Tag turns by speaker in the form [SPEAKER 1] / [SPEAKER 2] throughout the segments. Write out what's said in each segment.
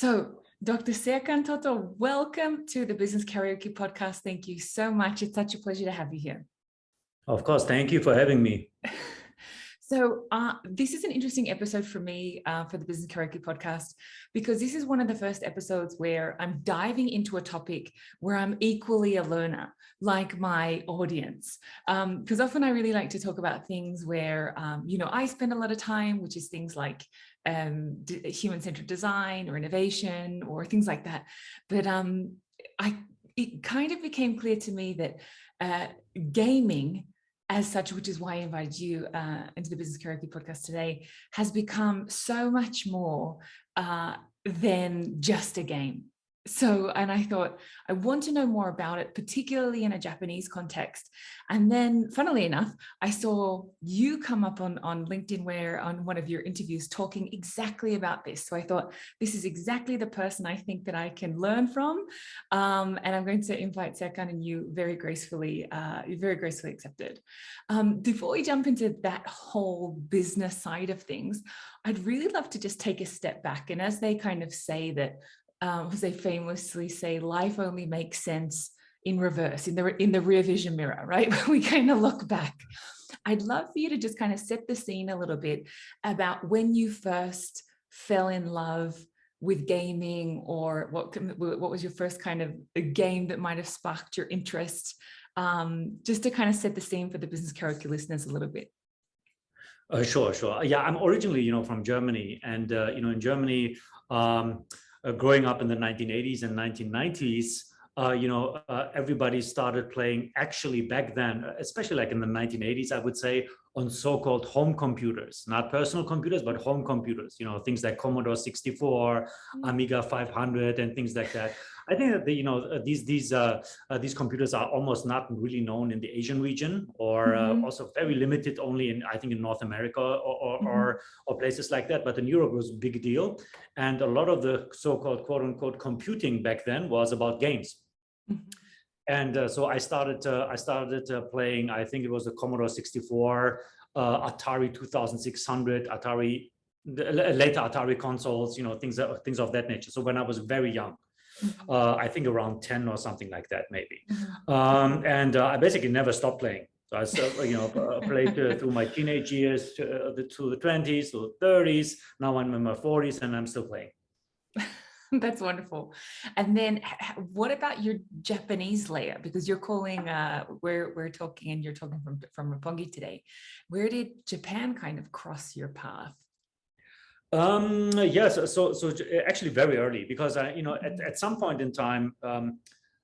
[SPEAKER 1] So, Dr. Serkan Toto, welcome to the Business Karaoke Podcast. Thank you so much. It's such a pleasure to have you here.
[SPEAKER 2] Of course. Thank you for having me.
[SPEAKER 1] So this is an interesting episode for me for the Business Karaoke Podcast, because this is one of the first episodes where I'm diving into a topic where I'm equally a learner, like my audience. Because often I really like to talk about things where, I spend a lot of time, which is things like human-centered design or innovation or things like that. But it kind of became clear to me that gaming as such, which is why I invited you into the Business Karaoke Podcast today, has become so much more than just a game. So, and I thought, I want to know more about it, particularly in a Japanese context. And then, funnily enough, I saw you come up on LinkedIn, where on one of your interviews talking exactly about this. So I thought, this is exactly the person I think that I can learn from. And I'm going to invite Serkan, and you very gracefully accepted. Before we jump into that whole business side of things, I'd really love to just take a step back. And as they kind of say that, as they famously say, life only makes sense in reverse, in the rear vision mirror, right? We kind of look back. I'd love for you to just kind of set the scene a little bit about when you first fell in love with gaming, or what was your first kind of a game that might have sparked your interest, just to kind of set the scene for the Business Karaoke listeners a little bit.
[SPEAKER 2] Sure. Yeah, I'm originally, from Germany, and in Germany, growing up in the 1980s and 1990s, everybody started playing, actually back then, especially like in the 1980s, I would say, on so-called home computers, not personal computers, but home computers, things like Commodore 64, Amiga 500, and things like that. I think that these computers are almost not really known in the Asian region, or also very limited only in, I think, in North America or places like that. But in Europe, it was a big deal, and a lot of the so-called quote unquote computing back then was about games. And so I started playing. I think it was a Commodore 64, Atari 2600, later Atari consoles, things of that nature. So when I was very young, I think around 10 or something like that, maybe. And I basically never stopped playing. So I played through my teenage years, to the 20s, to the 30s. Now I'm in my 40s, and I'm still playing.
[SPEAKER 1] That's wonderful. And then what about your Japanese layer? Because you're calling, we're talking, and you're talking from Roppongi today. Where did Japan kind of cross your path?
[SPEAKER 2] Yes, so actually very early, because at some point in time,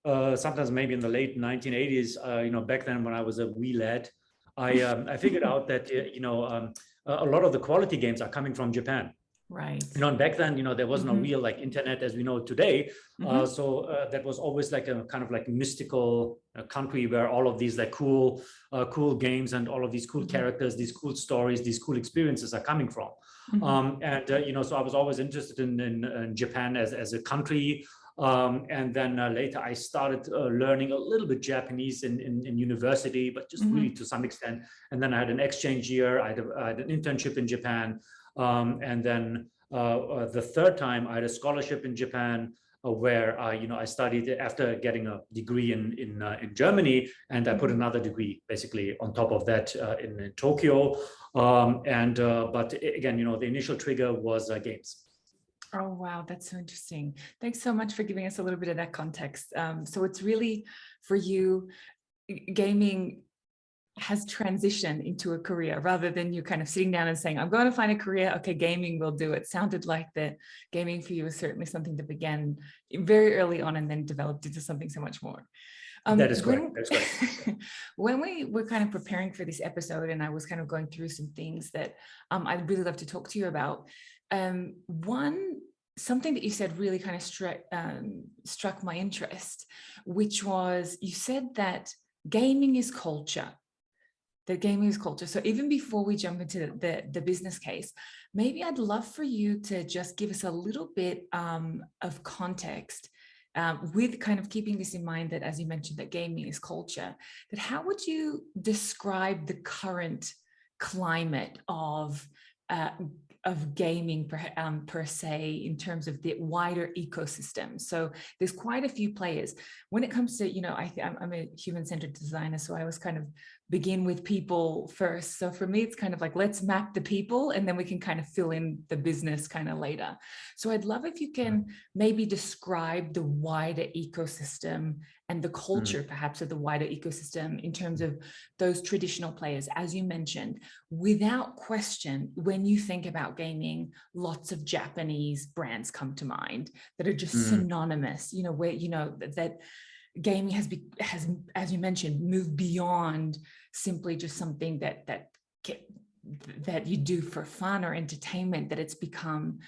[SPEAKER 2] sometimes maybe in the late 1980s, back then when I was a wee lad, I figured out that a lot of the quality games are coming from Japan.
[SPEAKER 1] Right.
[SPEAKER 2] And back then, there was no real like internet as we know it today. So that was always like a kind of like mystical country where all of these like cool games and all of these cool characters, these cool stories, these cool experiences are coming from. So I was always interested in Japan as a country. And then later I started learning a little bit Japanese in university, but just really to some extent. And then I had an exchange year. I had an internship in Japan. And then the third time I had a scholarship in Japan, where I studied after getting a degree in Germany, and I put another degree basically on top of that in Tokyo. But again, the initial trigger was games.
[SPEAKER 1] Oh, wow. That's so interesting. Thanks so much for giving us a little bit of that context. So it's really, for you, gaming has transitioned into a career, rather than you kind of sitting down and saying, I'm going to find a career. Okay, gaming will do it. Sounded like that gaming for you is certainly something that began very early on and then developed into something so much more.
[SPEAKER 2] That is correct. That's correct.
[SPEAKER 1] When we were kind of preparing for this episode, and I was kind of going through some things that I'd really love to talk to you about. Something that you said really kind of struck my interest, which was, you said that gaming is culture. So even before we jump into the business case, maybe I'd love for you to just give us a little bit of context, with kind of keeping this in mind, that, as you mentioned, that gaming is culture, that how would you describe the current climate of of gaming per se in terms of the wider ecosystem. So there's quite a few players. When it comes to, I'm a human-centered designer, so I always kind of begin with people first. So for me, it's kind of like, let's map the people and then we can kind of fill in the business kind of later. So I'd love if you can maybe describe the wider ecosystem and the culture perhaps of the wider ecosystem in terms of those traditional players. As you mentioned, without question, when you think about gaming, lots of Japanese brands come to mind that are just synonymous, where, that gaming has, as you mentioned, moved beyond simply just something that you do for fun or entertainment, that it's become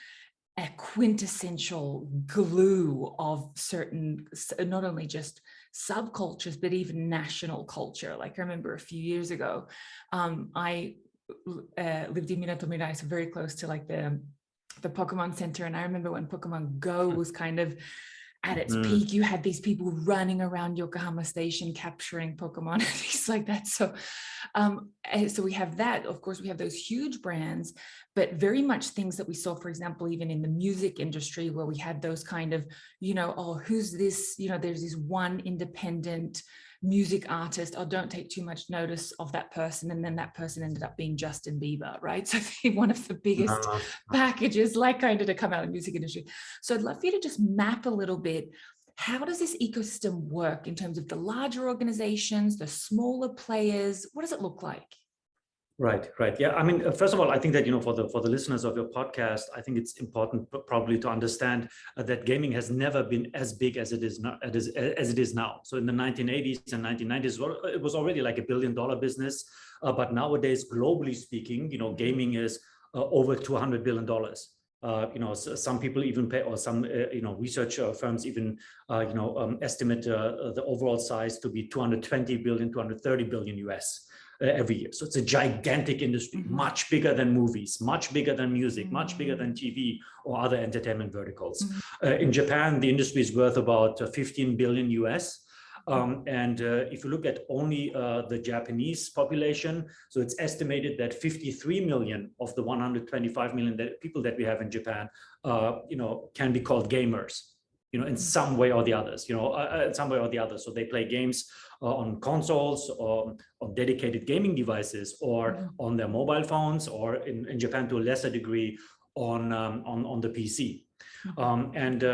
[SPEAKER 1] a quintessential glue of certain, not only just subcultures, but even national culture. Like I remember a few years ago, I lived in Minatomirai, so very close to like the Pokemon Center. And I remember when Pokemon Go was kind of at its peak, you had these people running around Yokohama Station capturing Pokemon and things like that. So we have that. Of course, we have those huge brands, but very much things that we saw, for example, even in the music industry, where we had those kind of, oh, who's this? There's this one independent music artist. Oh, don't take too much notice of that person. And then that person ended up being Justin Bieber, right? So one of the biggest packages like kind of to come out of the music industry. So I'd love for you to just map a little bit. How does this ecosystem work in terms of the larger organizations, the smaller players? What does it look like?
[SPEAKER 2] Right. Yeah. I mean, first of all, I think that, for the listeners of your podcast, I think it's important probably to understand that gaming has never been as big as it is now. So in the 1980s and 1990s, it was already like $1 billion business. But nowadays, globally speaking, gaming is over $200 billion. So some people even pay, or some research firms even estimate the overall size to be 220 billion, 230 billion US. Every year. So it's a gigantic industry, much bigger than movies, much bigger than music, much bigger than TV or other entertainment verticals. In Japan, the industry is worth about 15 billion US. And if you look at only the Japanese population, so it's estimated that 53 million of the 125 million people that we have in Japan, can be called gamers. In some way or the others, in some way or the other. So they play games on consoles or on dedicated gaming devices or on their mobile phones, or in Japan to a lesser degree on the PC. And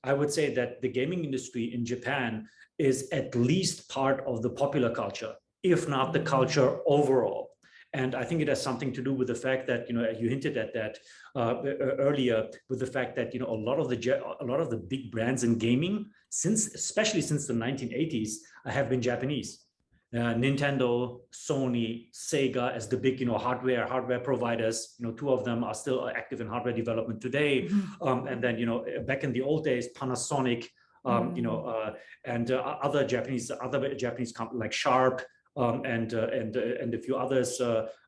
[SPEAKER 2] I would say that the gaming industry in Japan is at least part of the popular culture, if not the culture overall. And I think it has something to do with the fact that, you hinted at that earlier, with the fact that, a lot of the big brands in gaming, especially since the 1980s, have been Japanese. Nintendo, Sony, Sega as the big, hardware providers. Two of them are still active in hardware development today. And then, back in the old days, Panasonic, and other Japanese companies like Sharp. And a few others.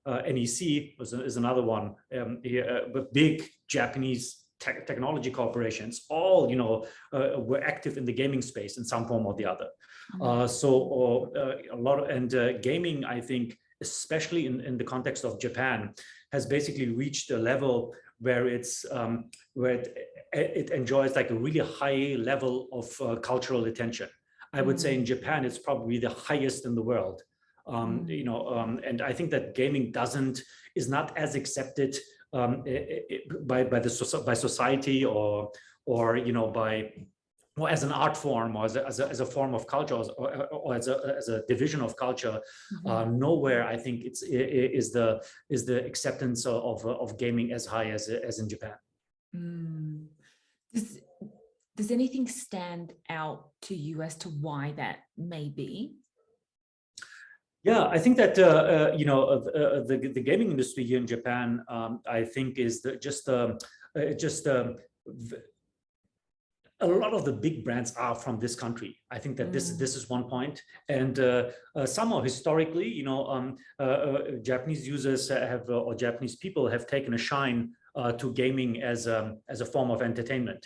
[SPEAKER 2] NEC is another one. But big Japanese technology corporations, all were active in the gaming space in some form or the other. So a lot of gaming, I think, especially in the context of Japan, has basically reached a level where it enjoys like a really high level of cultural attention. I would say in Japan, it's probably the highest in the world. And I think that gaming is not as accepted by society or as an art form or as a form of culture or as a division of culture. Nowhere, I think, is the acceptance of gaming as high as in Japan.
[SPEAKER 1] Does anything stand out to you as to why that may be?
[SPEAKER 2] Yeah, I think that the gaming industry here in Japan, I think, is a lot of the big brands are from this country. I think that this is one point, and somehow historically, Japanese users or Japanese people have taken a shine to gaming as a form of entertainment.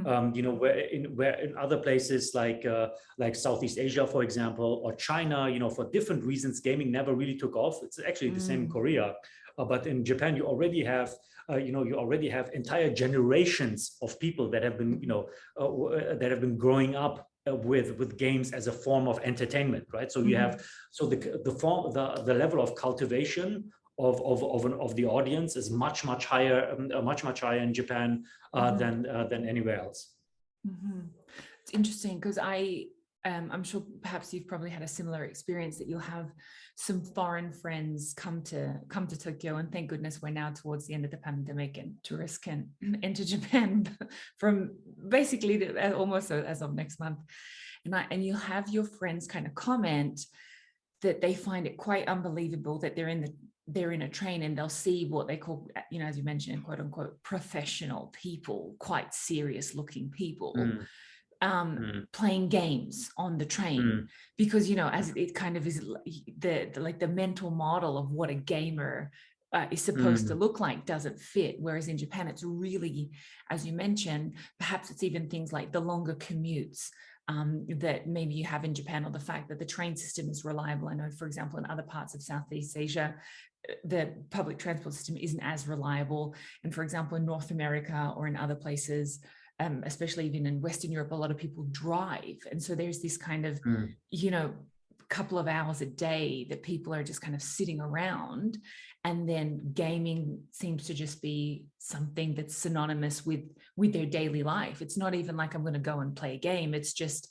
[SPEAKER 2] Where in other places like Southeast Asia, for example, or China, for different reasons, gaming never really took off. It's actually the same in Korea. But in Japan, you already have entire generations of people that have been growing up with games as a form of entertainment, right? So you have the level of cultivation of the audience is much higher, much higher in Japan than anywhere else.
[SPEAKER 1] It's interesting because I'm sure perhaps you've probably had a similar experience that you'll have some foreign friends come to Tokyo, and thank goodness we're now towards the end of the pandemic and tourists can enter Japan from basically almost as of next month. And you'll have your friends kind of comment that they find it quite unbelievable that they're in a train and they'll see what they call, as you mentioned, quote unquote, professional people, quite serious looking people. Playing games on the train because as it kind of is the mental model of what a gamer is supposed to look like doesn't fit, whereas in Japan it's really, as you mentioned, perhaps it's even things like the longer commutes that maybe you have in Japan, or the fact that the train system is reliable. I know, for example, in other parts of Southeast Asia, the public transport system isn't as reliable, and for example in North America or in other places, especially even in Western Europe, a lot of people drive. And so there's this kind of, couple of hours a day that people are just kind of sitting around. And then gaming seems to just be something that's synonymous with their daily life. It's not even like I'm going to go and play a game. It's just,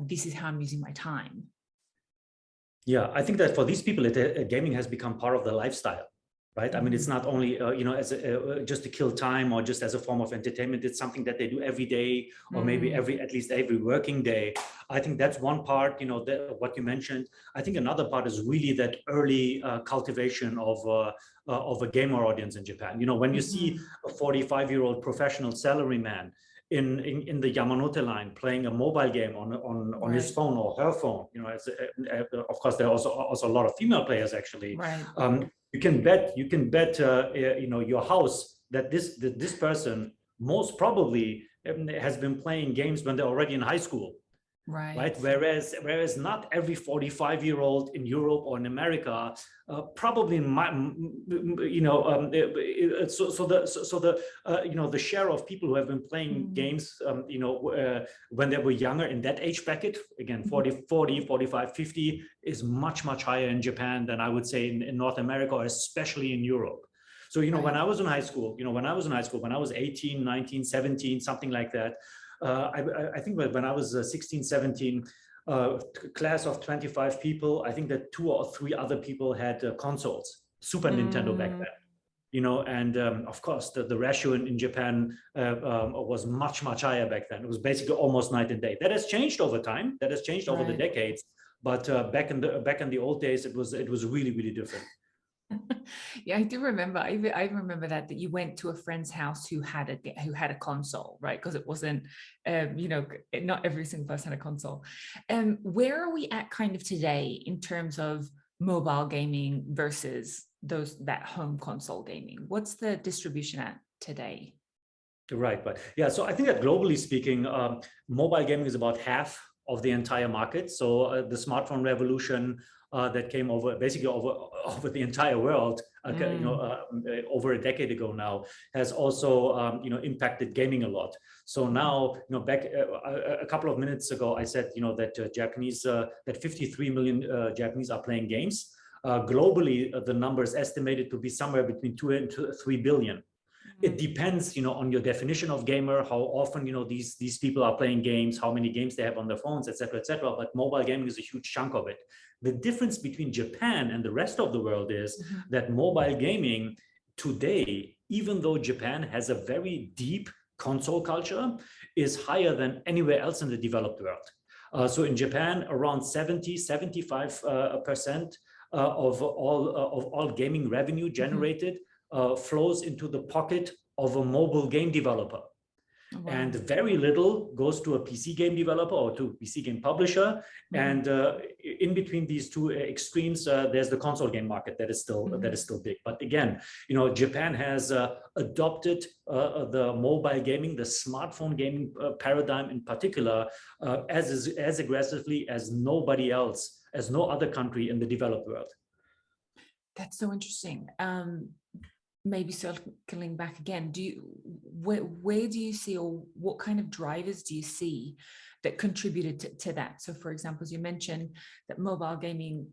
[SPEAKER 1] this is how I'm using my time.
[SPEAKER 2] Yeah, I think that for these people, gaming has become part of their lifestyle. Right. I mean, it's not only, as just to kill time or just as a form of entertainment. It's something that they do every day, or maybe at least every working day. I think that's one part, what you mentioned. I think another part is really that early cultivation of a gamer audience in Japan. When you see a 45-year-old professional salaryman in the Yamanote line playing a mobile game on his phone or her phone, of course, there are also a lot of female players actually.
[SPEAKER 1] Right.
[SPEAKER 2] You can bet your house that this person most probably has been playing games when they're already in high school. Right. Whereas not every 45-year-old in Europe or in America probably the share of people who have been playing games when they were younger in that age bracket, again 40, 45, 50, is much higher in Japan than I would say in North America, or especially in Europe. So when I was in high school, when I was 18, 19, 17, something like that, I think when I was 16, 17, class of 25 people, I think that 2 or 3 other people had consoles, Super Nintendo back then, and of course the ratio in Japan was much higher back then. It was basically almost night and day. That has changed over time. That has changed over the decades. But back in the old days, it was really different.
[SPEAKER 1] Yeah, I do remember. I remember that you went to a friend's house who had a console, right? Because it wasn't, not every single person had a console. Where are we at kind of today in terms of mobile gaming versus that home console gaming? What's the distribution at today?
[SPEAKER 2] Right. Yeah. So I think that globally speaking, mobile gaming is about half of the entire market. So the smartphone revolution that came over the entire world, over a decade ago now, has also impacted gaming a lot. So now, back a couple of minutes ago, I said that 53 million Japanese are playing games. Globally, the number is estimated to be somewhere between 2 and 3 billion. It depends, on your definition of gamer, how often, these people are playing games, how many games they have on their phones, etc., etc. But mobile gaming is a huge chunk of it. The difference between Japan and the rest of the world is that mobile gaming today, even though Japan has a very deep console culture, is higher than anywhere else in the developed world. So in Japan, around 75% of all gaming revenue generated flows into the pocket of a mobile game developer. Wow. And very little goes to a PC game developer or to a PC game publisher. And in between these two extremes, there's the console game market that is still big. But again, Japan has adopted the mobile gaming, the smartphone gaming paradigm in particular, as aggressively as nobody else, as no other country in the developed world.
[SPEAKER 1] That's so interesting. Maybe circling back again, where do you see, or what kind of drivers do you see that contributed to that? So, for example, as you mentioned, that mobile gaming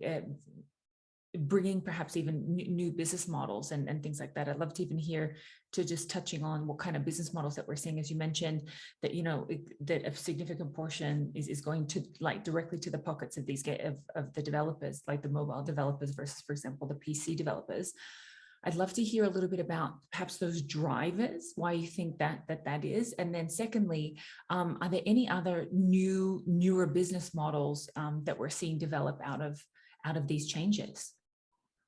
[SPEAKER 1] bringing perhaps even new business models and things like that. I'd love to even hear, to just touching on what kind of business models that we're seeing, as you mentioned, that, you know, that a significant portion is going to, like, directly to the pockets of these of the developers, like the mobile developers versus, for example, the PC developers. I'd love to hear a little bit about perhaps those drivers, why you think that is. And then secondly, are there any other newer business models that we're seeing develop out of these changes?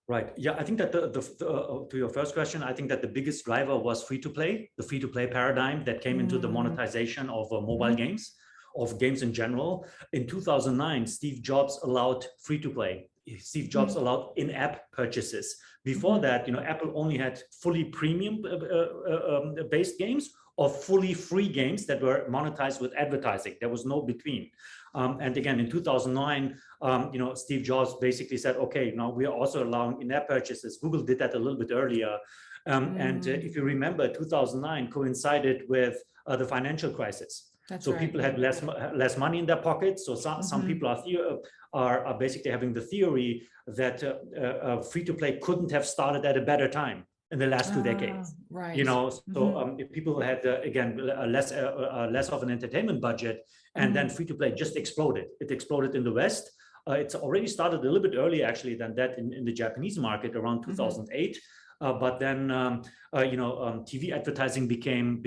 [SPEAKER 2] Right. Yeah, I think that to your first question, I think that the biggest driver was free-to-play, the free-to-play paradigm that came into the monetization of mobile games, of games in general. In 2009, Steve Jobs allowed free-to-play. Steve Jobs allowed in-app purchases. Before that, you know, Apple only had fully premium based games or fully free games that were monetized with advertising. There was no between. And again, in 2009, you know, Steve Jobs basically said, okay, now we are also allowing in-app purchases. Google did that a little bit earlier. And if you remember, 2009 coincided with the financial crisis.
[SPEAKER 1] That's
[SPEAKER 2] so
[SPEAKER 1] right.
[SPEAKER 2] People had less money in their pockets. So some people are basically having the theory that free-to-play couldn't have started at a better time in the last 2 decades.
[SPEAKER 1] Right.
[SPEAKER 2] You know, so if people had again less of an entertainment budget, and then free-to-play just exploded. It exploded in the West. It's already started a little bit earlier actually than that in the Japanese market around 2008. But then you know, TV advertising became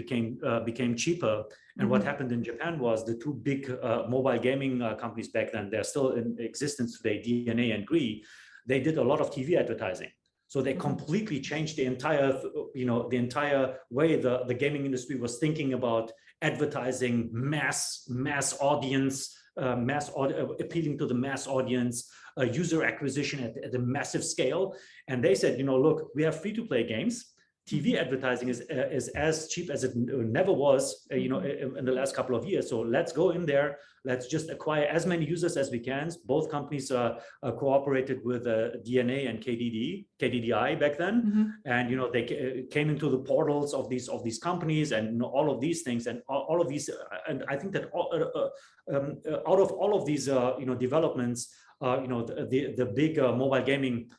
[SPEAKER 2] cheaper. And what happened in Japan was the two big mobile gaming companies back then, they're still in existence today, DNA and Gree, they did a lot of TV advertising. So they completely changed the entire, you know, the entire way the gaming industry was thinking about advertising, mass audience, appealing to the mass audience, user acquisition at a massive scale. And they said, you know, look, we have free-to-play games. TV advertising is as cheap as it never was, you know, in the last couple of years. So let's go in there. Let's just acquire as many users as we can. Both companies cooperated with DNA and KDDI back then, and you know they came into the portals of these companies and, you know, all of these things and all of these. And I think that out of all of these you know, developments, you know, the big mobile gaming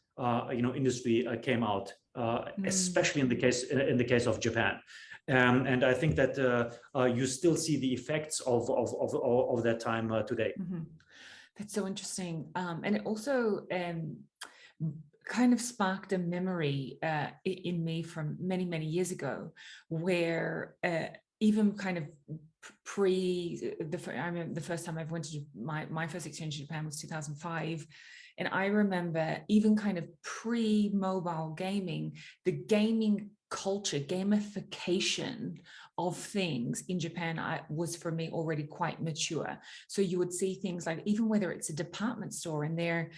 [SPEAKER 2] you know, industry came out. Especially in the case of Japan, and I think that you still see the effects of that time today.
[SPEAKER 1] That's so interesting, and it also kind of sparked a memory in me from many years ago, where even kind of I remember the first time I went to my first exchange in Japan was 2005. And I remember even kind of pre-mobile gaming, the gaming culture, gamification of things in Japan was for me already quite mature. So you would see things like, even whether it's a department store and their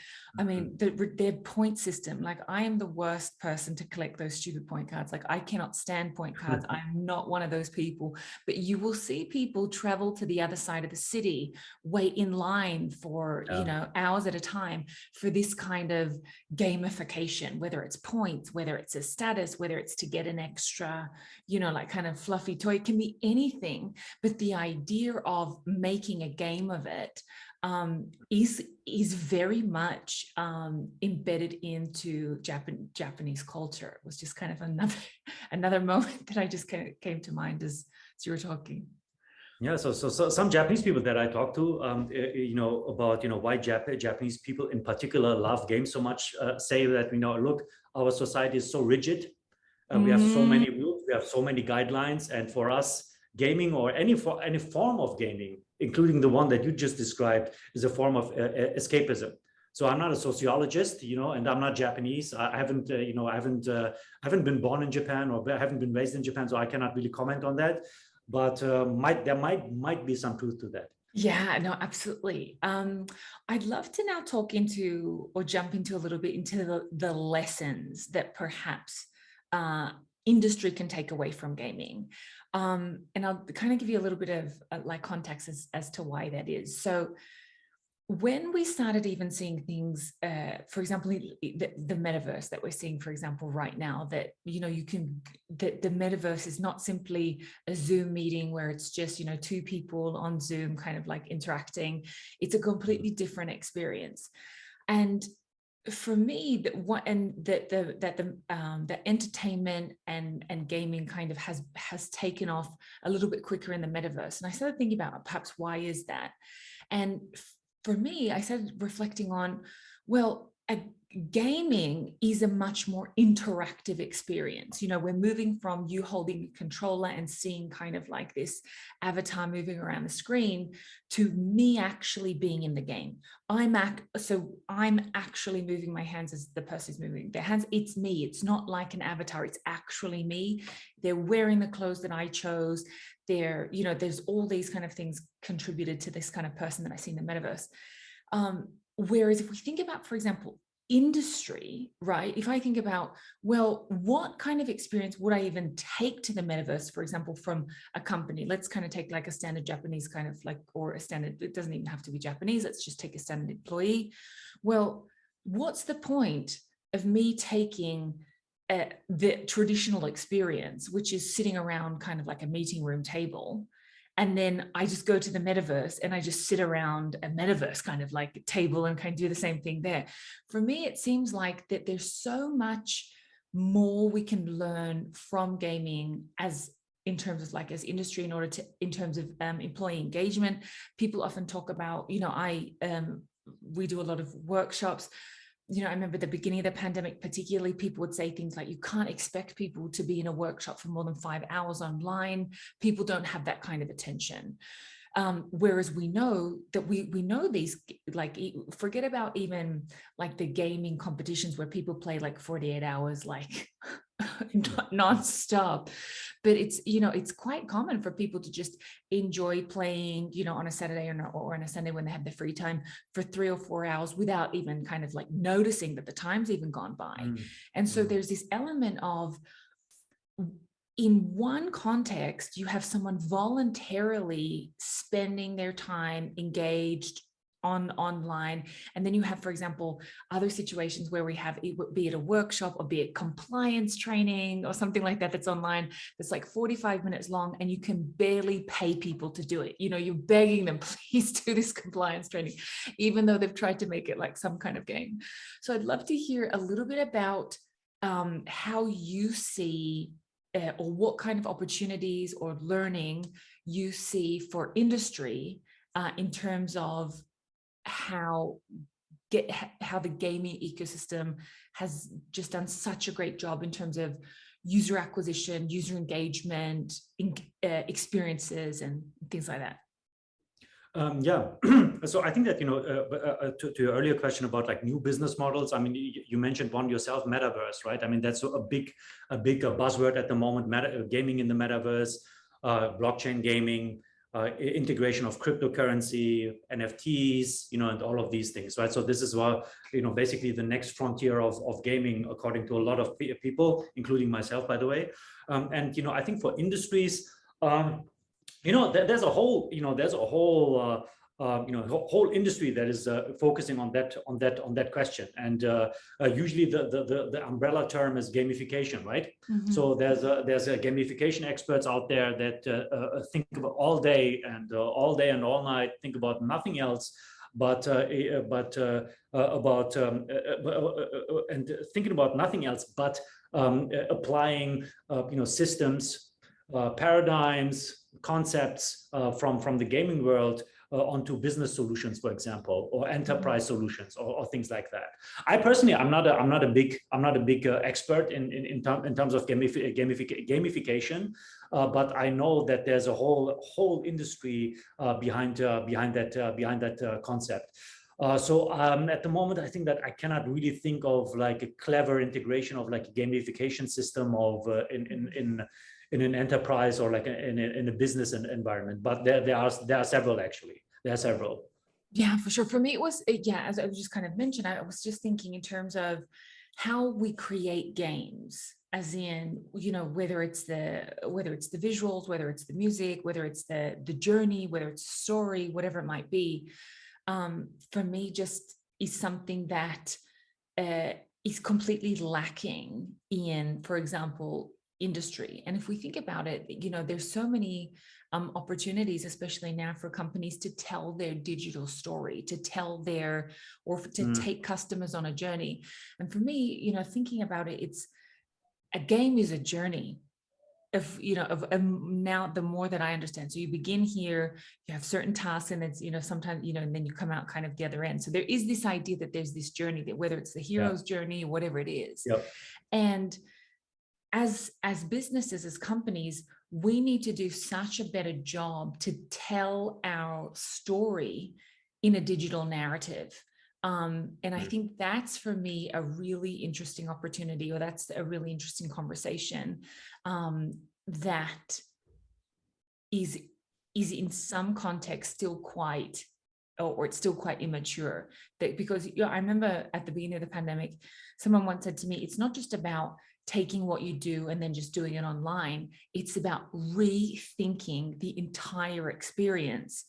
[SPEAKER 1] point system, like I am the worst person to collect those stupid point cards. Like I cannot stand point cards. I'm not one of those people, but you will see people travel to the other side of the city, wait in line for, you know, hours at a time for this kind of gamification, whether it's points, whether it's a status, whether it's to get an extra, you know, like kind of fluffy toy. It can be anything, but the idea of making a game of it is very much embedded into Japanese culture. It was just kind of another moment that I just came to mind as you were talking.
[SPEAKER 2] Yeah, so some Japanese people that I talk to, you know, about, you know, why Japanese people in particular love games so much, say that, you know, look, our society is so rigid. We have so many rules, we have so many guidelines, and for us, gaming or any form of gaming, including the one that you just described, is a form of escapism. So I'm not a sociologist, you know, and I'm not Japanese. I haven't, you know, I haven't been born in Japan, or I haven't been raised in Japan, so I cannot really comment on that. But there might be some truth to that.
[SPEAKER 1] Yeah, no, absolutely. I'd love to now talk into, or jump into a little bit into the lessons that perhaps industry can take away from gaming. And I'll kind of give you a little bit of like context as to why that is. So when we started even seeing things, for example, the metaverse that we're seeing, for example, right now, that, the metaverse is not simply a Zoom meeting where it's just, two people on Zoom kind of like interacting. It's a completely different experience. And for me, the entertainment and gaming kind of has taken off a little bit quicker in the metaverse. And I started thinking about perhaps why is that? And for me, I started reflecting on, well, gaming is a much more interactive experience. We're moving from you holding a controller and seeing kind of like this avatar moving around the screen to me actually being in the game. I'm actually moving my hands as the person is moving their hands. It's me. It's not like an avatar. It's actually me. They're wearing the clothes that I chose. There's all these kind of things contributed to this kind of person that I see in the metaverse. Whereas if we think about, for example, industry, right? If I think about, well, what kind of experience would I even take to the metaverse, for example, from a company? Let's kind of take like a standard Japanese kind of like, or a standard, it doesn't even have to be Japanese. Let's just take a standard employee. Well, what's the point of me taking the traditional experience, which is sitting around kind of like a meeting room table, and then I just go to the metaverse and I just sit around a metaverse kind of like table and kind of do the same thing there? For me, it seems like that there's so much more we can learn from gaming in terms of like as industry, in terms of employee engagement. People often talk about, we do a lot of workshops. I remember the beginning of the pandemic, particularly, people would say things like, you can't expect people to be in a workshop for more than 5 hours online. People don't have that kind of attention. Whereas we know that we know these, like, forget about even like the gaming competitions where people play like 48 hours, like non-stop. But it's quite common for people to just enjoy playing, on a Saturday or on a Sunday when they have the free time for 3 or 4 hours without even kind of like noticing that the time's even gone by. And so there's this element of, in one context, you have someone voluntarily spending their time engaged online, and then you have, for example, other situations where we have, be it a workshop or be it compliance training or something like that that's online, that's like 45 minutes long, and you can barely pay people to do it. You're begging them, please do this compliance training, even though they've tried to make it like some kind of game. So I'd love to hear a little bit about how you see or what kind of opportunities or learning you see for industry in terms of how the gaming ecosystem has just done such a great job in terms of user acquisition, user engagement, experiences, and things like that.
[SPEAKER 2] So I think that, to your earlier question about like new business models, I mean, you mentioned one yourself, Metaverse, right? I mean, that's a big buzzword at the moment, gaming in the Metaverse, blockchain gaming, integration of cryptocurrency, NFTs, and all of these things, right? So this is basically the next frontier of gaming, according to a lot of people, including myself, by the way. And I think for industries, there's a whole industry that is focusing on that question, and usually the umbrella term is gamification, right? So there's a gamification experts out there that think about all day and all night, think about nothing else but thinking about nothing else but applying systems, paradigms, concepts from the gaming world onto business solutions, for example, or enterprise solutions, or things like that. I personally, I'm not a big expert in terms of gamification, but I know that there's a whole industry behind that concept. So at the moment, I think that I cannot really think of like a clever integration of like a gamification system of in an enterprise or like in a business environment, but there are several, actually. There are several.
[SPEAKER 1] Yeah, for sure. For me, it was, as I just kind of mentioned, I was just thinking in terms of how we create games, as in, whether it's the visuals, whether it's the music, whether it's the journey, whether it's story, whatever it might be. for me just is something that is completely lacking in, for example, industry. And if we think about it, there's so many opportunities, especially now, for companies to tell their digital story, to tell to take customers on a journey. And for me, thinking about it, it's a game is a journey. Now the more that I understand, so you begin here, you have certain tasks, and it's sometimes and then you come out kind of the other end. So there is this idea that there's this journey, that whether it's the hero's journey or whatever it is. And as businesses, as companies, we need to do such a better job to tell our story in a digital narrative. And I think that's, for me, a really interesting opportunity, or that's a really interesting conversation that is in some context still quite, or it's still quite immature. Because I remember at the beginning of the pandemic, someone once said to me, it's not just about taking what you do and then just doing it online. It's about rethinking the entire experience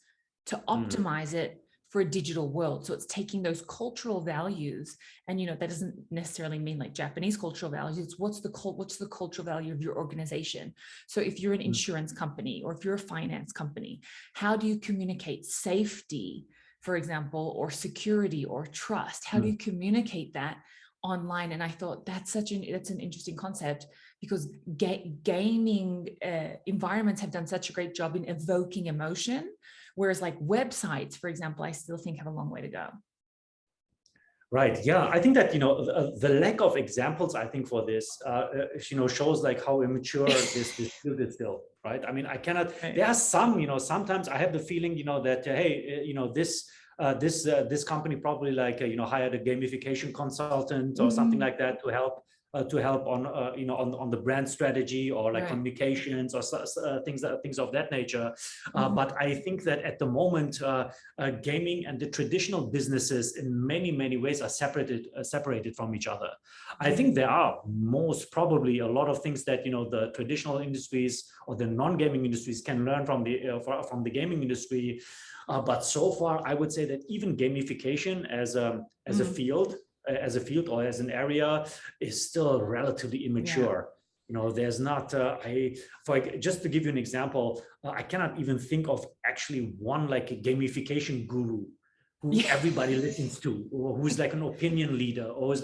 [SPEAKER 1] to optimize it for a digital world. So it's taking those cultural values, and that doesn't necessarily mean like Japanese cultural values. It's what's the cultural value of your organization. So if you're an insurance company, or if you're a finance company, how do you communicate safety, for example, or security or trust? How do you communicate that online? And I thought that's an interesting concept, because gaming environments have done such a great job in evoking emotion. Whereas like websites, for example, I still think have a long way to go.
[SPEAKER 2] Right. Yeah, I think that the lack of examples, I think, for this shows like how immature this field is still. Right. I mean, I cannot. Right. There are some. Sometimes I have the feeling that hey, this company probably hired a gamification consultant or something like that to help on the brand strategy, or like communications, or things of that nature. But I think that at the moment, gaming and the traditional businesses in many ways are separated from each other. I think there are most probably a lot of things that the traditional industries or the non-gaming industries can learn from the gaming industry. But so far, I would say that even gamification as a field or as an area is still relatively immature. There's not just to give you an example, I cannot even think of actually one like a gamification guru who everybody listens to, or who's like an opinion leader, or who's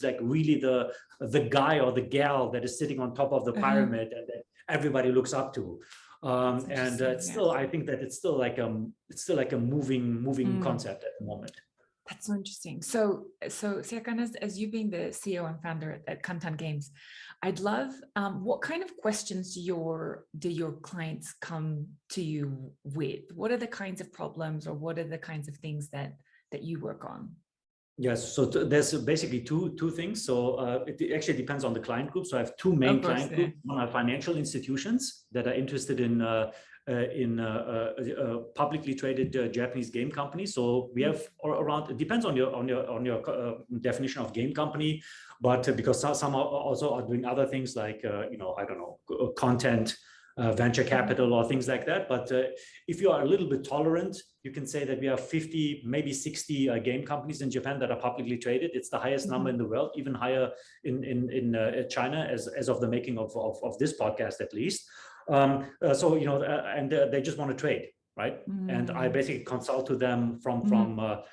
[SPEAKER 2] like really the guy or the gal that is sitting on top of the pyramid and that everybody looks up to. And it's still, I think that it's still like a moving concept at the moment.
[SPEAKER 1] That's so interesting. So Serkan, as you being the CEO and founder at Kantan Games, I'd love, what kind of questions do your clients come to you with? What are the kinds of problems, or what are the kinds of things that you work on?
[SPEAKER 2] Yes, so there's basically two things. So it actually depends on the client group. So I have two main client groups. One are financial institutions that are interested in publicly traded Japanese game companies. So we have around, it depends on your definition of game company, but because some are doing other things like I don't know, content, venture capital, or things like that. But if you are a little bit tolerant, you can say that we have 50, maybe 60 game companies in Japan that are publicly traded. It's the highest number in the world, even higher in China as of the making of this podcast, at least. And they just want to trade, right? And I basically consult to them from a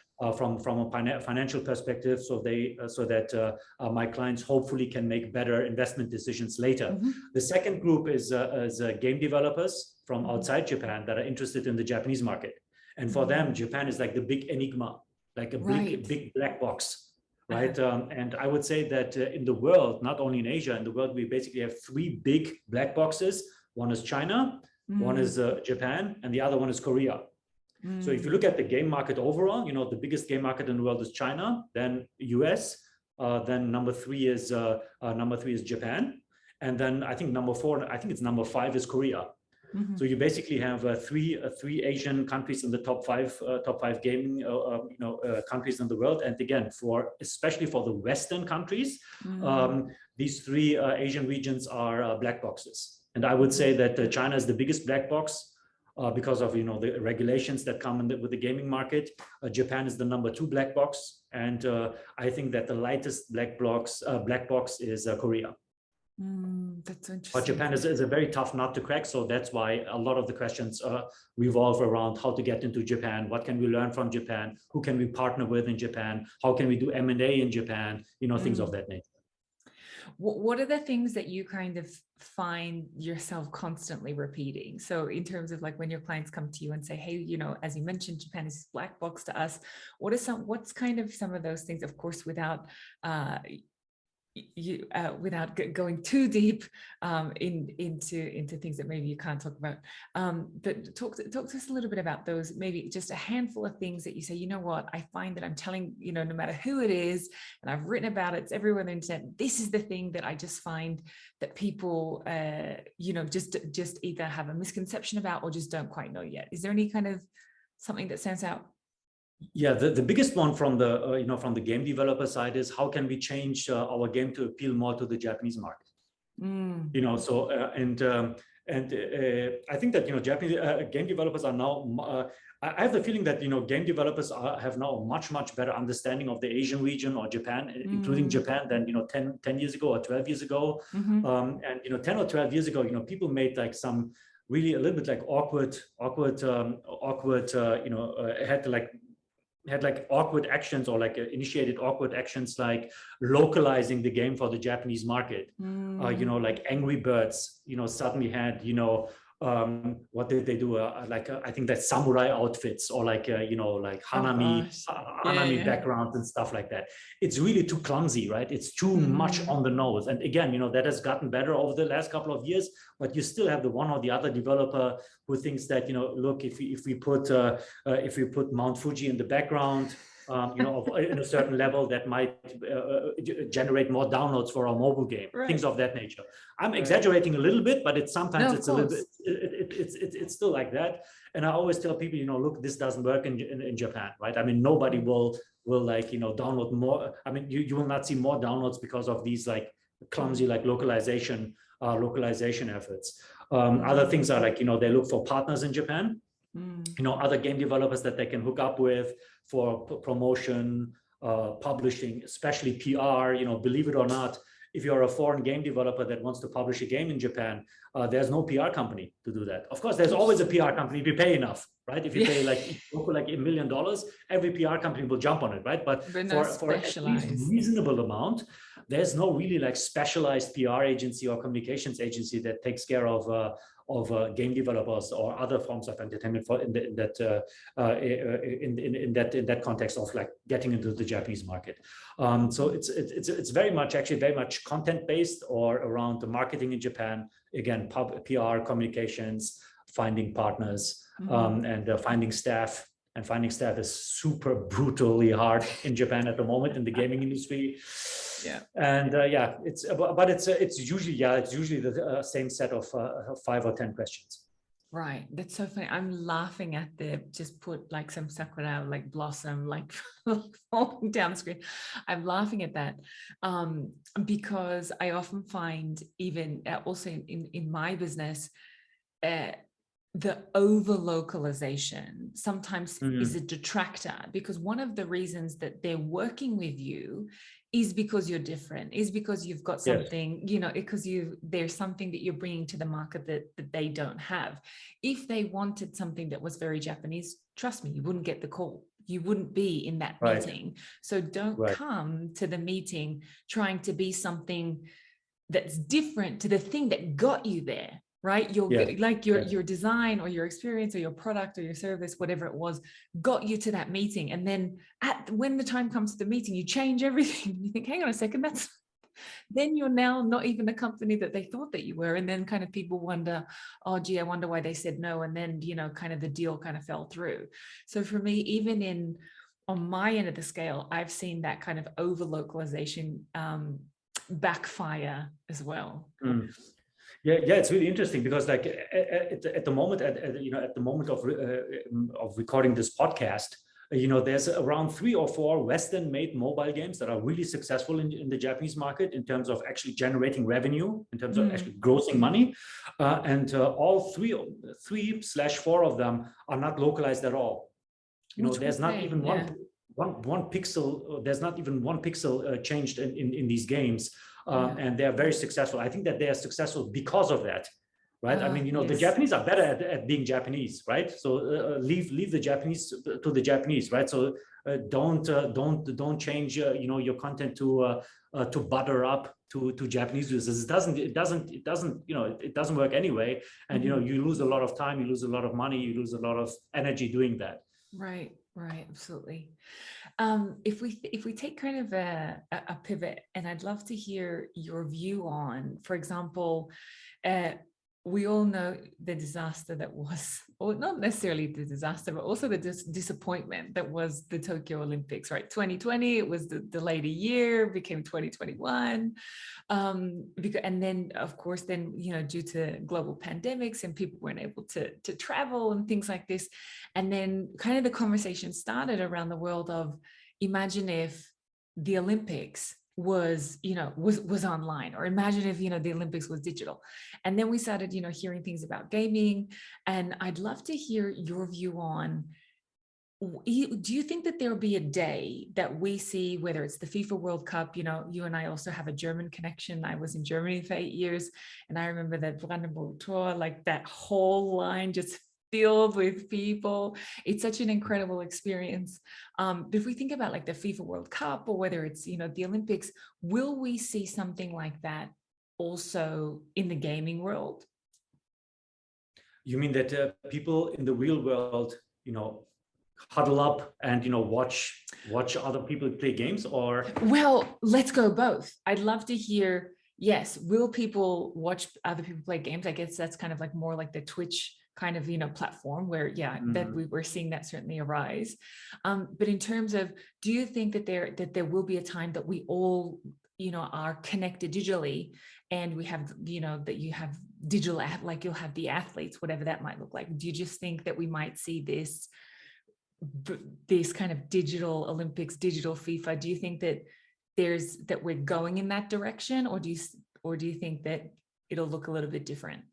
[SPEAKER 2] financial perspective, so that my clients hopefully can make better investment decisions later. The second group is game developers from outside Japan that are interested in the Japanese market, and for them, Japan is like the big enigma, like a big black box, right? And I would say that in the world, not only in Asia, in the world, we basically have three big black boxes. One is China, one is Japan, and the other one is Korea. So if you look at the game market overall, the biggest game market in the world is China, then US, then number three is Japan, and then I think number five is Korea. So you basically have three Asian countries in the top five gaming countries in the world. And again, especially for the Western countries, these three Asian regions are black boxes. And I would say that China is the biggest black box. because of the regulations that come with the gaming market. Japan is the #2 black box, and I think that the lightest black box is Korea.
[SPEAKER 1] That's interesting.
[SPEAKER 2] But Japan is a very tough nut to crack, so that's why a lot of the questions revolve around how to get into Japan, what can we learn from Japan, who can we partner with in Japan, how can we do M&A in Japan, things of that nature.
[SPEAKER 1] What are the things that you kind of find yourself constantly repeating? So in terms of like when your clients come to you and say, hey, as you mentioned, Japan is black box to us. What's kind of some of those things, of course, without without going too deep into things that maybe you can't talk about, but talk to us a little bit about those, maybe just a handful of things that you say, what, I find that I'm telling, no matter who it is, and I've written about it, it's everywhere on the internet, this is the thing that I just find that people, just either have a misconception about or just don't quite know yet. Is there any kind of something that stands out?
[SPEAKER 2] Yeah, the biggest one from the from the game developer side is how can we change our game to appeal more to the Japanese market? So I think that Japanese game developers are now. I have the feeling that game developers have now a much better understanding of the Asian region or Japan, including Japan, than 10 years ago or 12 years ago. And 10 or 12 years ago, people made like some really a little bit like awkward had like awkward actions or like initiated awkward actions like localizing the game for the Japanese market. Like Angry Birds, suddenly had, what did they do? I think that samurai outfits or like hanami backgrounds and stuff like that. It's really too clumsy, right? It's too much on the nose. And again, that has gotten better over the last couple of years, but you still have the one or the other developer who thinks that, look, if we put Mount Fuji in the background, in a certain level, that might generate more downloads for our mobile game, things of that nature. I'm exaggerating a little bit, but it's a little bit, it's still like that. And I always tell people, look, this doesn't work in Japan, right? I mean, nobody will download more. I mean, you will not see more downloads because of these like clumsy like localization efforts. Other things are like, they look for partners in Japan, other game developers that they can hook up with for promotion, publishing, especially PR. Believe it or not, if you're a foreign game developer that wants to publish a game in Japan, there's no PR company to do that. Of course, there's always a PR company if you pay enough, right? If you pay like $1 million, every PR company will jump on it, right? But for at least reasonable amount, there's no really like specialized PR agency or communications agency that takes care of game developers or other forms of entertainment in that context of like getting into the Japanese market. So it's very much content based or around the marketing in Japan. Again, PR, communications, finding partners, and finding staff. And finding staff is super brutally hard in Japan at the moment in the gaming industry. Yeah, and it's usually the same set of 5 or 10 questions.
[SPEAKER 1] Right, that's so funny. I'm laughing at just put like some sakura like blossom like falling down the screen. I'm laughing at that because I often find even also in my business. The over localization sometimes is a detractor, because one of the reasons that they're working with you is because you're different, is because you've got something, because there's something that you're bringing to the market that they don't have. If they wanted something that was very Japanese, trust me, you wouldn't get the call. You wouldn't be in that meeting. So don't come to the meeting trying to be something that's different to the thing that got you there. Right, your design or your experience or your product or your service, whatever it was, got you to that meeting, and then when the time comes to the meeting, you change everything. You think, hang on a second, then you're now not even the company that they thought that you were, and then kind of people wonder, oh gee, I wonder why they said no, and then kind of the deal kind of fell through. So for me, even on my end of the scale, I've seen that kind of over localization backfire as well.
[SPEAKER 2] Yeah, it's really interesting because like at the moment, at the moment of recording this podcast, there's around 3 or 4 Western-made mobile games that are really successful in the Japanese market in terms of actually generating revenue, in terms of actually grossing money, and all three/4 of them are not localized at all. There's not even one pixel. There's not even one pixel changed in these games, and they are very successful. I think that they are successful because of that. Right. I mean, the Japanese are better at being Japanese, right? So leave the Japanese to the Japanese, right? So don't change, your content to butter up to Japanese users. It doesn't work anyway. And, you lose a lot of time, you lose a lot of money, you lose a lot of energy doing that.
[SPEAKER 1] Right, absolutely. If we take kind of a pivot, and I'd love to hear your view on, for example, we all know the disaster that was, or not necessarily the disaster, but also the disappointment that was the Tokyo Olympics, right? 2020, it was delayed a year, became 2021. And then, of course, due to global pandemics and people weren't able to travel and things like this. And then kind of the conversation started around the world of, imagine if the Olympics was online, or imagine if the Olympics was digital. And then we started hearing things about gaming, and I'd love to hear your view on, do you think that there'll be a day that we see, whether it's the FIFA World Cup, you and I also have a German connection. I was in Germany for 8 years, and I remember that Brandenburg Tor, like that whole line just filled with people. It's such an incredible experience. But if we think about like the FIFA World Cup, or whether it's, the Olympics, will we see something like that also in the gaming world?
[SPEAKER 2] You mean that people in the real world, huddle up and, watch other people play games, or?
[SPEAKER 1] Well, let's go both. I'd love to hear, yes, will people watch other people play games? I guess that's kind of like more like the Twitch kind of platform where that we were seeing that certainly arise, but in terms of, do you think that there will be a time that we all are connected digitally, and we have that you have digital, like you'll have the athletes, whatever that might look like? Do you just think that we might see this kind of digital Olympics, digital FIFA? Do you think that we're going in that direction, or do you think that it'll look a little bit different?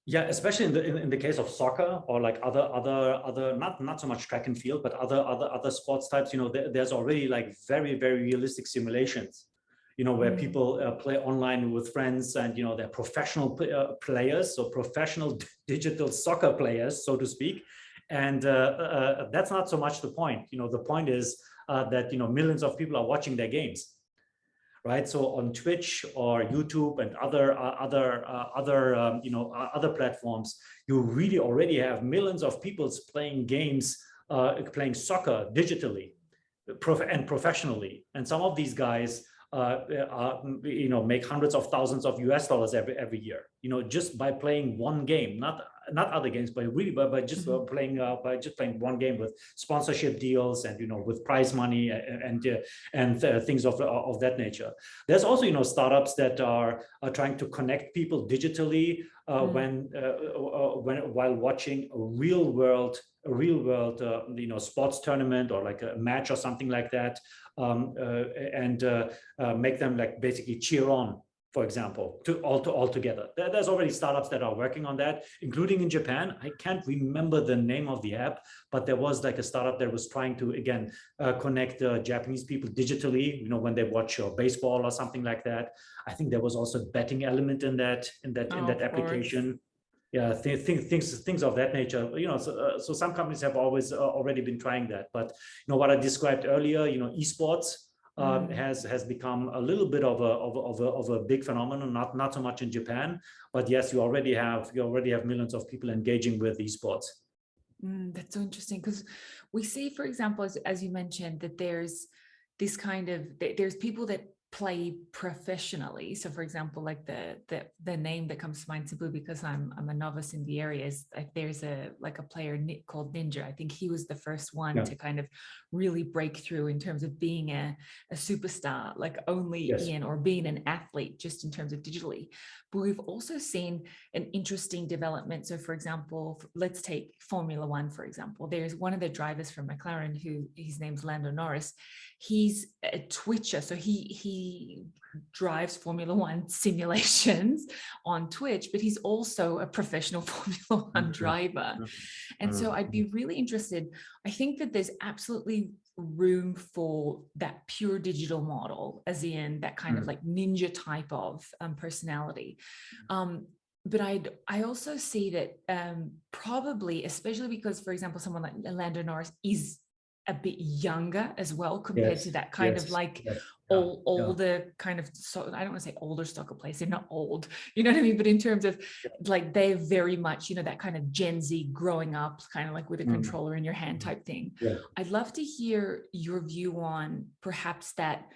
[SPEAKER 2] Yeah, especially in the case of soccer, or like other not so much track and field, but other sports types. There's already like very, very realistic simulations, where people play online with friends, and they're professional players, so professional digital soccer players, so to speak. And that's not so much the point. The point is that millions of people are watching their games. Right, so on Twitch or YouTube and other platforms, you really already have millions of people playing games, playing soccer digitally, and professionally. And some of these guys, make hundreds of thousands of US dollars every year, just by playing one game, not other games, but really by just playing one game, with sponsorship deals and with prize money and things of that nature. There's also startups that are trying to connect people digitally while watching a real world sports tournament, or like a match or something like that, and make them like basically cheer on, for example, all together. There's already startups that are working on that, including in Japan. I can't remember the name of the app, but there was like a startup that was trying to, again, connect Japanese people digitally, when they watch baseball or something like that. I think there was also a betting element in that application. Yeah, things of that nature. So some companies have always already been trying that. But what I described earlier, esports has become a little bit of a big phenomenon. Not so much in Japan, but yes, you already have millions of people engaging with esports.
[SPEAKER 1] That's so interesting, because we see, for example, as you mentioned, that there's this kind of, there's people that play professionally. So for example, like the name that comes to mind simply because I'm a novice in the area is like there's a player called Ninja. I think he was the first one to kind of really break through in terms of being a superstar, like only in, or being an athlete just in terms of digitally. But we've also seen an interesting development. So for example, let's take Formula One, for example. There's one of the drivers from McLaren who his name's Lando Norris. He's a Twitcher. So he drives Formula One simulations on Twitch, but he's also a professional Formula One driver. And so I'd be really interested. I think that there's absolutely room for that pure digital model, as in that kind of like ninja type of personality. But I also see that probably, especially because, for example, someone like Lando Norris is a bit younger as well compared to that kind of like older kind of, so I don't want to say older soccer players, they're not old, you know what I mean, but in terms of like they're very much, you know, that kind of Gen Z growing up kind of like with a controller in your hand type thing. I'd love to hear your view on perhaps that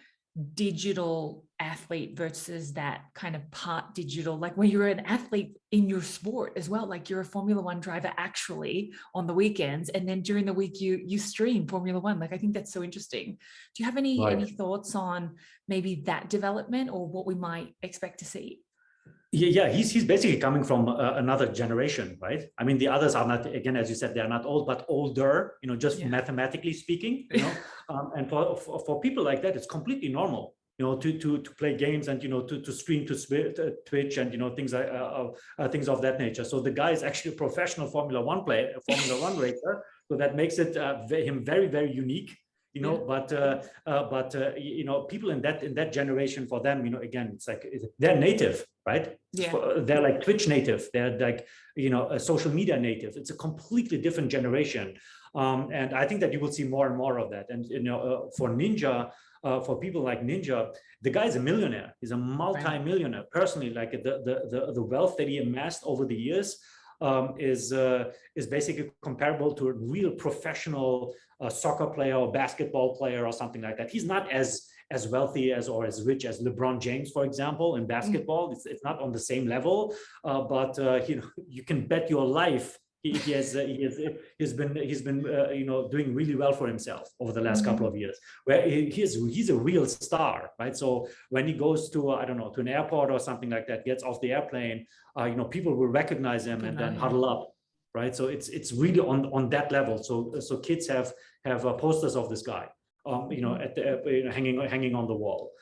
[SPEAKER 1] digital athlete versus that kind of part digital, like when you're an athlete in your sport as well, like you're a Formula One driver actually on the weekends, and then during the week you stream Formula One. Like I think that's so interesting. Do you have any thoughts on maybe that development or what we might expect to see?
[SPEAKER 2] Yeah, he's basically coming from another generation, right? I mean, the others are not, again, as you said, they're not old, but older, you know, just mathematically speaking, you know. And for people like that, it's completely normal, you know, to play games and, you know, to stream to Twitch and, you know, things of that nature. So the guy is actually a professional Formula One player, a Formula One racer. So that makes it him very, very unique. You know, but you know, people in that generation, for them, you know, again, it's like they're native, right? They're like Twitch native. They're like, you know, a social media native. It's a completely different generation, and I think that you will see more and more of that. And you know, for Ninja, for people like Ninja, the guy's a millionaire. He's a multi-millionaire. Personally, like the wealth that he amassed over the years is basically comparable to a real professional soccer player or basketball player or something like that. He's not as wealthy or as rich as LeBron James, for example, in basketball. It's not on the same level, but you know, you can bet your life he's been you know, doing really well for himself over the last couple of years, where he's a real star, right? So when he goes to I don't know, to an airport or something like that, gets off the airplane, you know, people will recognize him and then huddle up, right? So it's really on that level. So kids have posters of this guy, you know, at the hanging on the wall.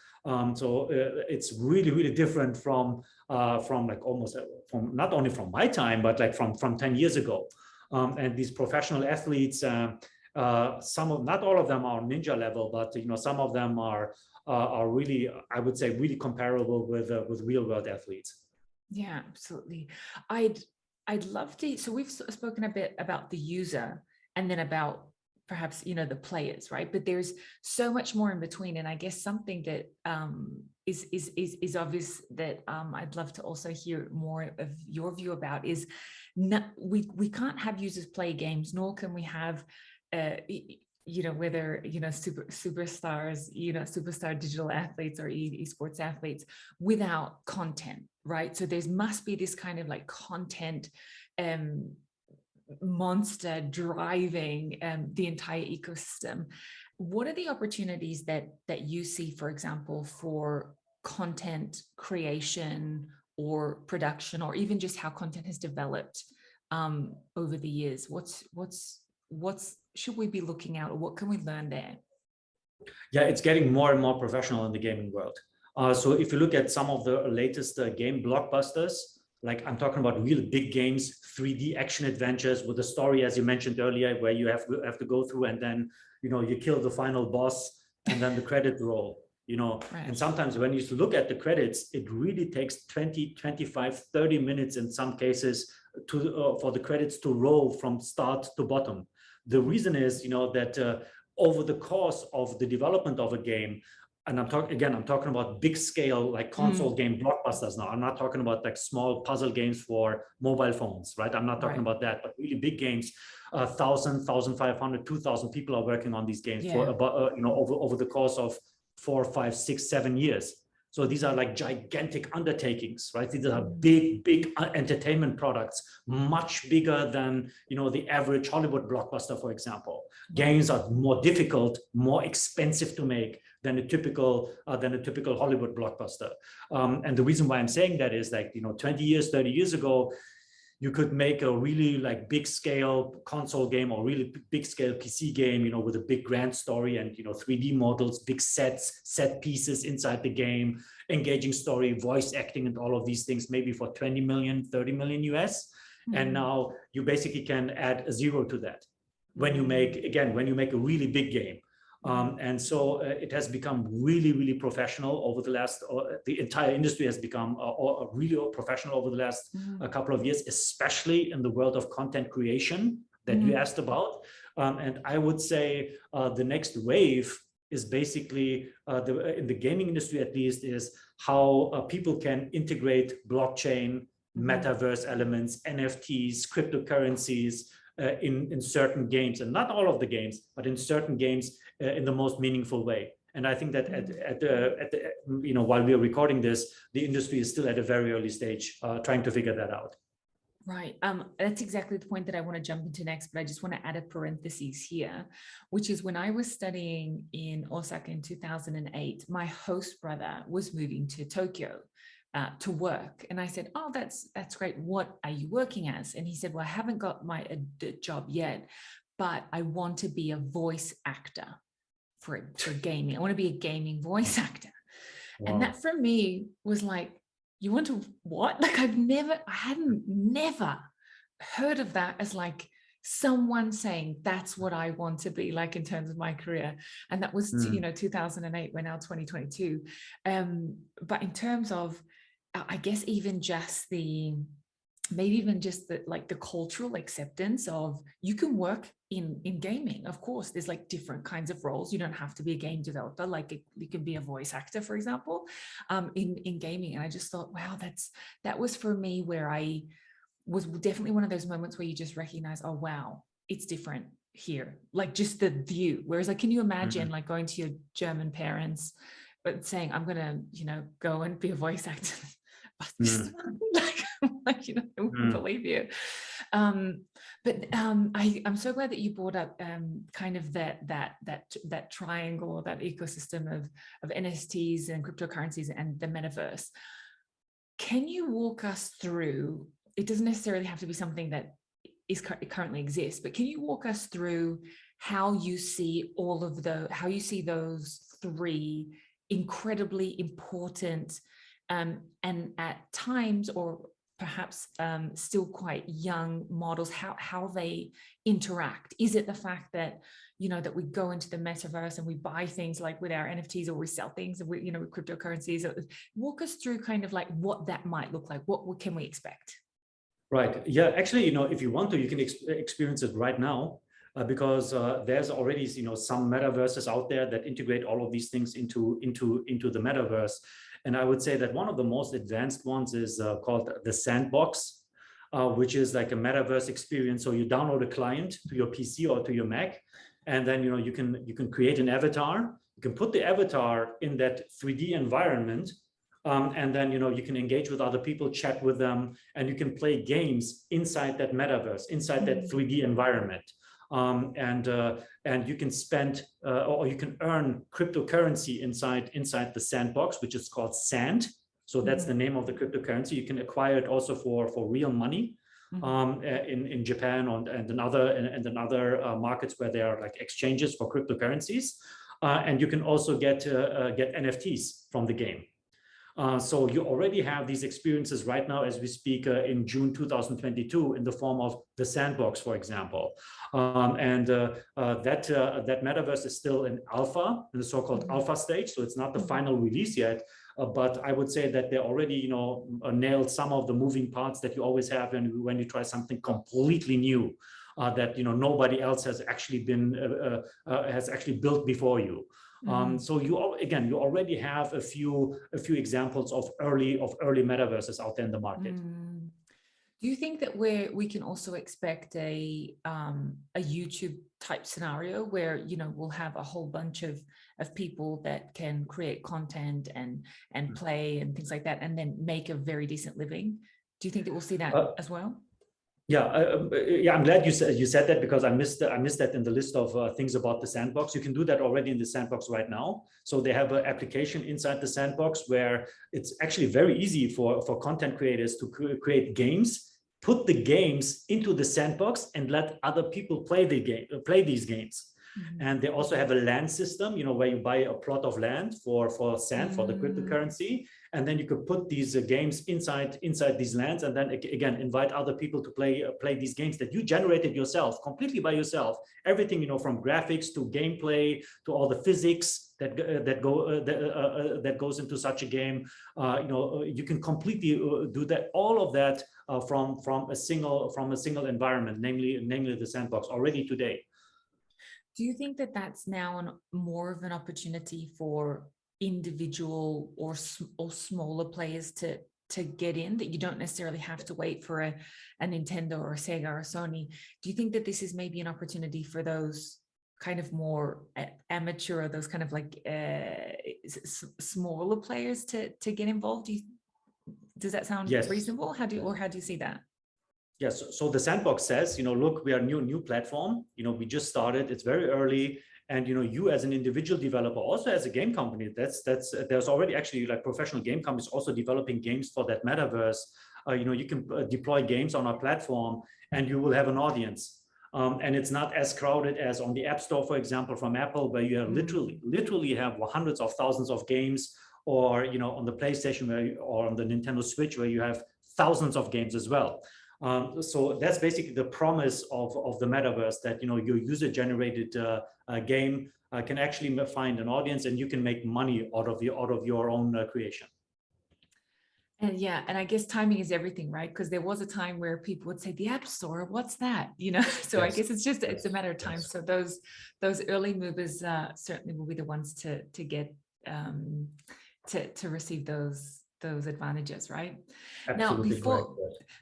[SPEAKER 2] So it's really different from like almost from not only from my time, but like from 10 years ago. And these professional athletes, not all of them are Ninja level, but you know, some of them are really, I would say, really comparable with real world athletes.
[SPEAKER 1] Yeah, absolutely. I'd love to. So we've spoken a bit about the user and then about perhaps, you know, the players, right? But there's so much more in between. And I guess something that is obvious that I'd love to also hear more of your view about is we can't have users play games, nor can we have you know, whether, you know, superstars, you know, superstar digital athletes or esports athletes without content, right? So there must be this kind of like content monster driving the entire ecosystem. What are the opportunities that you see, for example, for content creation or production, or even just how content has developed over the years? What's should we be looking at, or what can we learn there?
[SPEAKER 2] Yeah, it's getting more and more professional in the gaming world. So if you look at some of the latest game blockbusters, like I'm talking about really big games, 3D action adventures with a story, as you mentioned earlier, where you have to go through and then, you know, you kill the final boss and then the credit roll, you know. And sometimes when you look at the credits, it really takes 20, 25, 30 minutes in some cases for the credits to roll from start to bottom. The reason is, you know, that over the course of the development of a game, and I'm talking about big scale, like console game blockbusters now. I'm not talking about like small puzzle games for mobile phones, right? I'm not talking about that, but really big games, 1,000, 1,500, 2,000 people are working on these games for about, you know, over the course of 4, 5, 6, 7 years. So these are like gigantic undertakings, right? These are big entertainment products, much bigger than, the average Hollywood blockbuster, for example. Games are more difficult, more expensive to make than a typical Hollywood blockbuster. And the reason why I'm saying that is 20 years, 30 years ago, you could make a really big scale console game or really big scale PC game, with a big grand story and, 3D models, big set pieces inside the game, engaging story, voice acting and all of these things, maybe for 20 million, 30 million US. And now you basically can add a zero to that when you make a really big game. And so it has become really, really professional over the last, the entire industry has become really professional over the last couple of years, especially in the world of content creation that you asked about. And I would say the next wave is basically, in the gaming industry at least, is how people can integrate blockchain, metaverse elements, NFTs, cryptocurrencies, in certain games, and not all of the games, but in certain games in the most meaningful way. And I think that while we are recording this, the industry is still at a very early stage trying to figure that out.
[SPEAKER 1] Right. That's exactly the point that I want to jump into next, but I just want to add a parenthesis here, which is when I was studying in Osaka in 2008, my host brother was moving to Tokyo to work. And I said, oh, that's great. What are you working as? And he said, well, I haven't got my job yet, but I want to be a voice actor for gaming. I want to be a gaming voice actor. Wow. And that for me was like, you want to what? Like I hadn't never heard of that as like someone saying that's what I want to be like in terms of my career. And that was, 2008, we're now 2022. But in terms of, I guess even just the cultural acceptance of you can work in gaming. Of course, there's like different kinds of roles. You don't have to be a game developer. You can be a voice actor, for example, in gaming. And I just thought, wow, that was for me where I was definitely one of those moments where you just recognize, oh, wow, it's different here. Like just the view. Whereas like, can you imagine like going to your German parents, but saying, I'm going to, go and be a voice actor. I wouldn't believe you. But I'm so glad that you brought up kind of that triangle or that ecosystem of NFTs and cryptocurrencies and the metaverse. Can you walk us through? It doesn't necessarily have to be something that currently exists, but can you walk us through how you see how you see those three incredibly important and at times, or perhaps still quite young models, how they interact? Is it the fact that, that we go into the metaverse and we buy things like with our NFTs, or we sell things with cryptocurrencies? Walk us through kind of like what that might look like. What can we expect?
[SPEAKER 2] Right. Yeah, actually, if you want to, you can experience it right now. Because there's already, some metaverses out there that integrate all of these things into the metaverse. And I would say that one of the most advanced ones is called the Sandbox, which is like a metaverse experience. So you download a client to your PC or to your Mac, and then you can create an avatar. You can put the avatar in that 3D environment, and then you can engage with other people, chat with them, and you can play games inside that metaverse, inside that 3D environment. And you can spend or you can earn cryptocurrency inside the Sandbox, which is called Sand. So that's the name of the cryptocurrency. You can acquire it also for real money in Japan and in other markets where there are like exchanges for cryptocurrencies. And you can also get NFTs from the game. So you already have these experiences right now as we speak in June 2022 in the form of the Sandbox, for example. And that metaverse is still in alpha, in the so-called alpha stage. So it's not the final release yet, but I would say that they already, nailed some of the moving parts that you always have when you try something completely new that nobody else has actually built before you. So you already have a few examples of early metaverses out there in the market.
[SPEAKER 1] Do you think that we can also expect a YouTube type scenario where, you know, we'll have a whole bunch of people that can create content and play and things like that, and then make a very decent living? Do you think that we'll see that as well?
[SPEAKER 2] Yeah, I'm glad you said that, because I missed that in the list of things about the sandbox. You can do that already in the sandbox right now. So they have an application inside the sandbox where it's actually very easy for content creators to create games, put the games into the sandbox, and let other people play these games. And they also have a land system, you know, where you buy a plot of land for sand, for the cryptocurrency, and then you could put these games inside these lands, and then again invite other people to play these games that you generated yourself, completely by yourself. Everything, you know, from graphics to gameplay to all the physics that goes into such a game. You know, you can completely do that, all of that from a single environment, namely the sandbox, already today.
[SPEAKER 1] Do you think that that's now more of an opportunity for individual or smaller players to get in, that you don't necessarily have to wait for a Nintendo or a Sega or a Sony? Do you think that this is maybe an opportunity for those kind of more amateur, or those kind of like smaller players to get involved? Does that sound reasonable? How do you see that?
[SPEAKER 2] Yes, so the sandbox says, you know, look, we are a new platform. You know, we just started. It's very early, and you know, you as an individual developer, also as a game company, there's already actually like professional game companies also developing games for that metaverse. You know, you can deploy games on our platform, and you will have an audience. And it's not as crowded as on the App Store, for example, from Apple, where you have literally have hundreds of thousands of games, or you know, on the PlayStation or on the Nintendo Switch, where you have thousands of games as well. So that's basically the promise of the metaverse, that you know, your user-generated game can actually find an audience, and you can make money out of your own creation.
[SPEAKER 1] And yeah, and I guess timing is everything, right? Because there was a time where people would say the App Store, what's that? You know, so I guess it's a matter of time. So those early movers certainly will be the ones to get to receive those advantages, right?
[SPEAKER 2] Absolutely.
[SPEAKER 1] Now,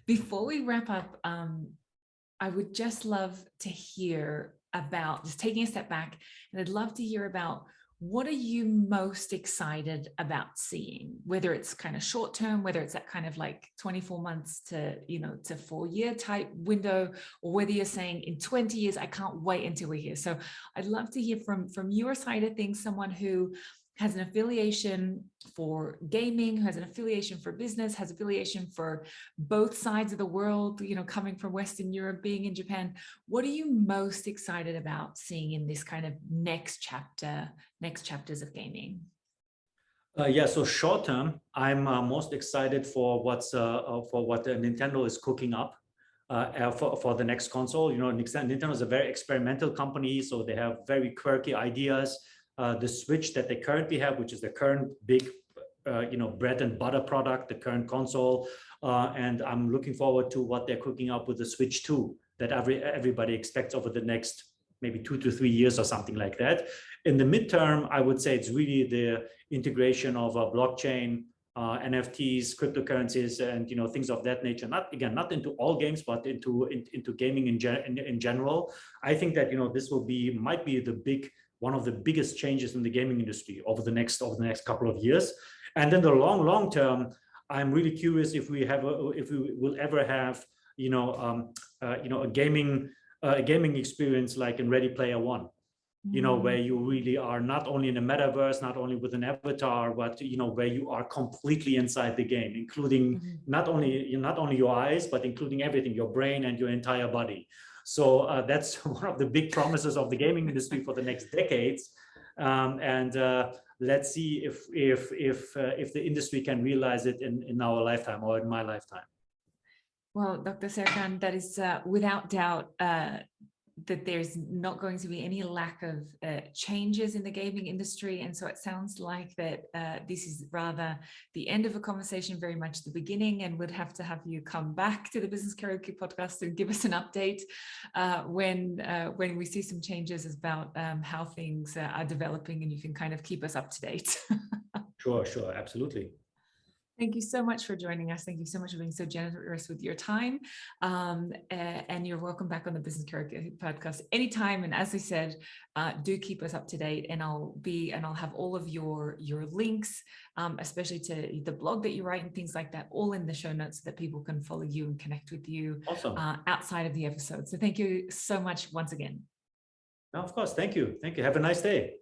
[SPEAKER 1] before we wrap up, I would just love to hear about, just taking a step back, and I'd love to hear about, what are you most excited about seeing, whether it's kind of short term, whether it's that kind of like 24 months to 4-year type window, or whether you're saying in 20 years, I can't wait until we're here. So I'd love to hear from your side of things, someone who has an affiliation for gaming, who has an affiliation for business, has affiliation for both sides of the world, you know, coming from Western Europe, being in Japan. What are you most excited about seeing in this kind of next chapters of gaming?
[SPEAKER 2] So short term, I'm most excited for what Nintendo is cooking up for the next console. You know, Nintendo is a very experimental company, so they have very quirky ideas. The Switch that they currently have, which is the current big, bread and butter product, the current console, and I'm looking forward to what they're cooking up with the Switch 2 that everybody expects over the next maybe 2 to 3 years or something like that. In the midterm, I would say it's really the integration of blockchain, NFTs, cryptocurrencies, and things of that nature. Not into all games, but into gaming in general. I think that this might be one of the biggest changes in the gaming industry over the next couple of years. And then the long term, I'm really curious if we will ever have a gaming experience like in Ready Player One. Where you really are not only in a metaverse, not only with an avatar, but where you are completely inside the game, including not only your eyes, but including everything, your brain and your entire body. So that's one of the big promises of the gaming industry for the next decades. And let's see if the industry can realize it in our lifetime or in my lifetime.
[SPEAKER 1] Well, Dr. Serkan, that is without doubt that there's not going to be any lack of changes in the gaming industry. And so it sounds like that this is rather the end of a conversation, very much the beginning, and would have to have you come back to the Business Karaoke Podcast and give us an update when we see some changes about how things are developing, and you can kind of keep us up to date.
[SPEAKER 2] Sure, absolutely.
[SPEAKER 1] Thank you so much for joining us. Thank you so much for being so generous with your time. And you're welcome back on the Business Karaoke Podcast anytime. And as I said, do keep us up to date. And I'll have all of your links, especially to the blog that you write and things like that, all in the show notes so that people can follow you and connect with you.
[SPEAKER 2] Awesome.
[SPEAKER 1] Outside of the episode. So thank you so much once again.
[SPEAKER 2] No, of course. Thank you. Thank you. Have a nice day.